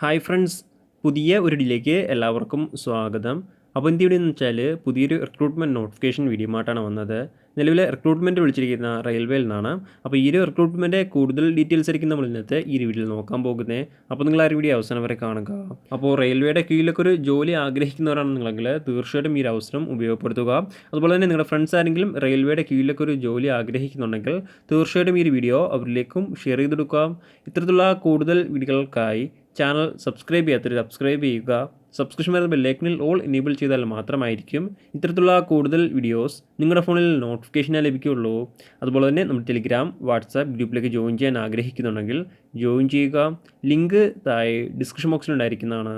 Hi friends, പുതിയ ഒരു വീഡിയോയിലേക്ക് എല്ലാവർക്കും സ്വാഗതം. അപ്പോൾ എന്ത് വീഡിയോ എന്ന് വെച്ചാൽ പുതിയൊരു റിക്രൂട്ട്മെൻറ്റ് നോട്ടിഫിക്കേഷൻ വീഡിയോ ആയിട്ടാണ് വന്നത്. നിലവിലെ റിക്രൂട്ട്മെൻറ്റ് വിളിച്ചിരിക്കുന്ന റെയിൽവേയിൽ നിന്നാണ്. അപ്പോൾ ഈ ഒരു റിക്രൂട്ട്മെൻറ്റ് കൂടുതൽ ഡീറ്റെയിൽസ് ആയിരിക്കും നമ്മൾ ഇന്നത്തെ ഈ വീഡിയോയിൽ നോക്കാൻ പോകുന്നത്. അപ്പോൾ നിങ്ങൾ ആ ഒരു വീഡിയോ അവസാനം വരെ കാണുക. അപ്പോൾ റെയിൽവേയുടെ കീഴിലൊക്കെ ഒരു ജോലി ആഗ്രഹിക്കുന്നവരാണ് നിങ്ങളെങ്കിൽ തീർച്ചയായിട്ടും ഈ ഒരു അവസരം ഉപയോഗപ്പെടുത്തുക. അതുപോലെ തന്നെ നിങ്ങളുടെ ഫ്രണ്ട്സ് ആരെങ്കിലും റെയിൽവേയുടെ കീഴിലൊക്കെ ഒരു ജോലി ആഗ്രഹിക്കുന്നുണ്ടെങ്കിൽ തീർച്ചയായിട്ടും ഈ ഒരു വീഡിയോ അവരിലേക്കും ഷെയർ ചെയ്ത് കൊടുക്കുക. ഇത്തരത്തിലുള്ള കൂടുതൽ വീഡിയോകൾക്കായി ചാനൽ സബ്സ്ക്രൈബ് ചെയ്യാത്തവർ സബ്സ്ക്രൈബ് ചെയ്യുക. സബ്സ്ക്രിപ്ഷൻ വരുന്ന ബെല്ലൈക്കനിൽ ഓൾ എനേബിൾ ചെയ്താൽ മാത്രമായിരിക്കും ഇത്തരത്തിലുള്ള കൂടുതൽ വീഡിയോസ് നിങ്ങളുടെ ഫോണിൽ നോട്ടിഫിക്കേഷനായി ലഭിക്കുകയുള്ളൂ. അതുപോലെ തന്നെ നമ്മുടെ ടെലിഗ്രാം വാട്സാപ്പ് ഗ്രൂപ്പിലേക്ക് ജോയിൻ ചെയ്യാൻ ആഗ്രഹിക്കുന്നുണ്ടെങ്കിൽ ജോയിൻ ചെയ്യുക. ലിങ്ക് താഴെ ഡിസ്ക്രിപ്ഷൻ ബോക്സിൽ ഉണ്ടായിരിക്കുന്നതാണ്.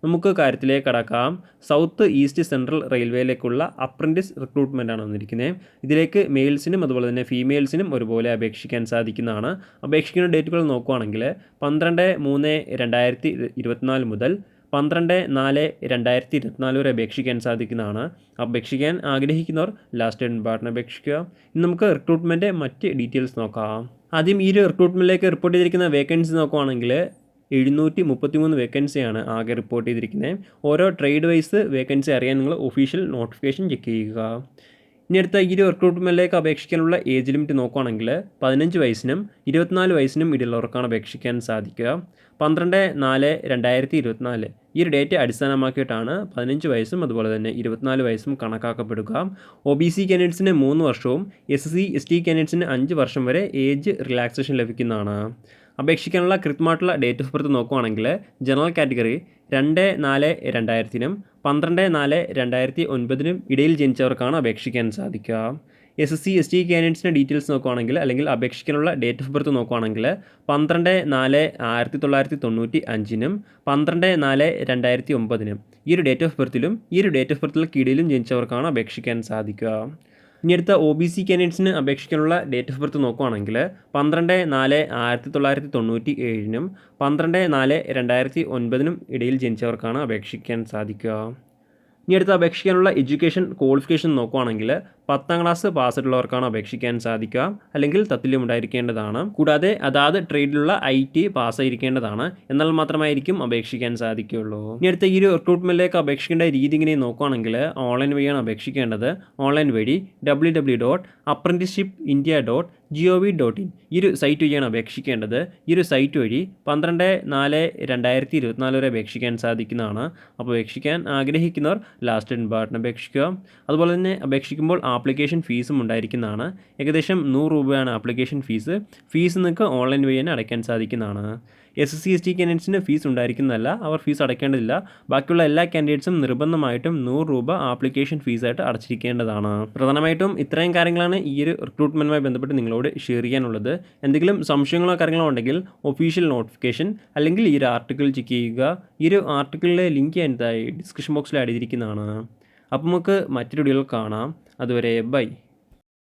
നമുക്ക് കാര്യത്തിലേക്ക് കടക്കാം. സൗത്ത് ഈസ്റ്റ് സെൻട്രൽ റെയിൽവേയിലേക്കുള്ള അപ്രൻറ്റിസ് റിക്രൂട്ട്മെൻ്റ് ആണ് വന്നിരിക്കുന്നത്. ഇതിലേക്ക് മെയിൽസിനും അതുപോലെ തന്നെ ഫീമെയിൽസിനും ഒരുപോലെ അപേക്ഷിക്കാൻ സാധിക്കുന്നതാണ്. അപേക്ഷിക്കുന്ന ഡേറ്റുകൾ നോക്കുകയാണെങ്കിൽ 12/3/2024 മുതൽ 12/4/2024 വരെ അപേക്ഷിക്കാൻ സാധിക്കുന്നതാണ്. അപേക്ഷിക്കാൻ ആഗ്രഹിക്കുന്നവർ ലാസ്റ്റ് ഡേറ്റ് ബട്ടൺ അപേക്ഷിക്കുക. ഇനി നമുക്ക് റിക്രൂട്ട്മെൻറ്റ് മറ്റ് ഡീറ്റെയിൽസ് നോക്കാം. ആദ്യം ഈ ഒരു റിക്രൂട്ട്മെൻറ്റിലേക്ക് റിപ്പോർട്ട് ചെയ്തിരിക്കുന്ന വേക്കൻസി നോക്കുകയാണെങ്കിൽ 733 വേക്കൻസിയാണ് ആകെ റിപ്പോർട്ട് ചെയ്തിരിക്കുന്നത്. ഓരോ ട്രേഡ് വൈസ് വേക്കൻസി അറിയാൻ നിങ്ങൾ ഒഫീഷ്യൽ നോട്ടിഫിക്കേഷൻ ചെക്ക് ചെയ്യുക. ഇനി അടുത്ത ഈ ഒരു റിക്രൂട്ട്മെൻറ്റിലേക്ക് അപേക്ഷിക്കാനുള്ള ഏജ് ലിമിറ്റ് നോക്കുകയാണെങ്കിൽ 15 വയസ്സിനും 24 വയസ്സിനും ഇടയിലുള്ളവർക്കാണ് അപേക്ഷിക്കാൻ സാധിക്കുക. 12/4/2024 ഈ ഒരു ഡേറ്റ് അടിസ്ഥാനമാക്കിയിട്ടാണ് 15 വയസ്സും അതുപോലെ തന്നെ 24 വയസ്സും കണക്കാക്കപ്പെടുക. OBC കാൻഡിഡേറ്റ്സിന് 3 വർഷവും SC ST കാൻഡിഡേറ്റ്സിന് 5 വർഷം വരെ ഏജ് റിലാക്സേഷൻ ലഭിക്കുന്നതാണ്. അപേക്ഷിക്കാനുള്ള കൃത്യമായിട്ടുള്ള ഡേറ്റ് ഓഫ് ബർത്ത് നോക്കുകയാണെങ്കിൽ ജനറൽ കാറ്റഗറി 2/4/2000-നും 12/4/2009 ഇടയിൽ ജനിച്ചവർക്കാണ് അപേക്ഷിക്കാൻ സാധിക്കുക. SC ST കാൻഡിഡേറ്റ്സിൻ്റെ ഡീറ്റെയിൽസ് നോക്കുകയാണെങ്കിൽ അല്ലെങ്കിൽ അപേക്ഷിക്കാനുള്ള ഡേറ്റ് ഓഫ് ബർത്ത് നോക്കുകയാണെങ്കിൽ 12/4/1995-നും 12/4/2009 ഈ ഒരു ഡേറ്റ് ഓഫ് ബർത്തിലും ഈ ഒരു ഡേറ്റ് ഓഫ് ബർത്തിൽ കീഴിലും ജനിച്ചവർക്കാണ് അപേക്ഷിക്കാൻ സാധിക്കുക. ഇനി അടുത്ത OBC കാൻഡിഡേറ്റ്സിന് അപേക്ഷിക്കാനുള്ള ഡേറ്റ് ഓഫ് ബർത്ത് നോക്കുകയാണെങ്കിൽ 12/4/1997-നും 12/4/2009 ഇടയിൽ ജനിച്ചവർക്കാണ് അപേക്ഷിക്കാൻ സാധിക്കുക. ഇനി അടുത്ത അപേക്ഷിക്കാനുള്ള എഡ്യൂക്കേഷൻ ക്വാളിഫിക്കേഷൻ നോക്കുകയാണെങ്കിൽ 10ാം ക്ലാസ് പാസ്സായിട്ടുള്ളവർക്കാണ് അപേക്ഷിക്കാൻ സാധിക്കുക, അല്ലെങ്കിൽ തത്തുല്യം ഉണ്ടായിരിക്കേണ്ടതാണ്. കൂടാതെ അതാത് ട്രേഡിലുള്ള IT പാസ്സായിരിക്കേണ്ടതാണ്. എന്നാൽ മാത്രമായിരിക്കും അപേക്ഷിക്കാൻ സാധിക്കുകയുള്ളൂ. ഇനി അടുത്ത ഈ ഒരു റിക്രൂട്ട്മെൻറ്റിലേക്ക് അപേക്ഷിക്കേണ്ട രീതി ഇങ്ങനെ നോക്കുകയാണെങ്കിൽ ഓൺലൈൻ വഴിയാണ് അപേക്ഷിക്കേണ്ടത്. ഓൺലൈൻ വഴി www.apprenticeshipindia.gov.in ഈ ഒരു സൈറ്റ് വഴിയാണ് അപേക്ഷിക്കേണ്ടത്. ഈ ഒരു സൈറ്റ് വഴി 12/4/2024 വരെ അപേക്ഷിക്കാൻ സാധിക്കുന്നതാണ്. അപ്പോൾ അപേക്ഷിക്കാൻ ആഗ്രഹിക്കുന്നവർ ലാസ്റ്റ് ബട്ടൺ അപേക്ഷിക്കുക. അതുപോലെ തന്നെ അപേക്ഷിക്കുമ്പോൾ ആപ്ലിക്കേഷൻ ഫീസും ഉണ്ടായിരിക്കുന്നതാണ്. ഏകദേശം 100 രൂപയാണ് ആപ്ലിക്കേഷൻ ഫീസ്. നിങ്ങൾക്ക് ഓൺലൈൻ വഴി തന്നെ അടയ്ക്കാൻ സാധിക്കുന്നതാണ്. SC ST കാൻഡിഡേറ്റ്സിന് ഫീസ് ഉണ്ടായിരിക്കുന്നതല്ല, അവർ ഫീസ് അടയ്ക്കേണ്ടതില്ല. ബാക്കിയുള്ള എല്ലാ കാൻഡിഡേറ്റ്സും നിർബന്ധമായിട്ടും 100 രൂപ ആപ്ലിക്കേഷൻ ഫീസായിട്ട് അടച്ചിരിക്കേണ്ടതാണ്. പ്രധാനമായിട്ടും ഇത്രയും കാര്യങ്ങളാണ് ഈ ഒരു റിക്രൂട്ട്മെൻറ്റുമായി ബന്ധപ്പെട്ട് നിങ്ങളോട് ഷെയർ ചെയ്യാനുള്ളത്. എന്തെങ്കിലും സംശയങ്ങളോ കാര്യങ്ങളോ ഉണ്ടെങ്കിൽ ഒഫീഷ്യൽ നോട്ടിഫിക്കേഷൻ അല്ലെങ്കിൽ ഈ ഒരു ആർട്ടിക്കിൾ ചെക്ക് ചെയ്യുക. ഈ ഒരു ആർട്ടിക്കിളിലെ ലിങ്ക് ഞാൻ ഡിസ്ക്രിപ്ഷൻ ബോക്സിൽ ആഡ് ചെയ്തിരിക്കുന്നതാണ്. അപ്പോൾ നമുക്ക് മറ്റൊരു വീഡിയോയിൽ കാണാം. അതുവരെ ബൈ.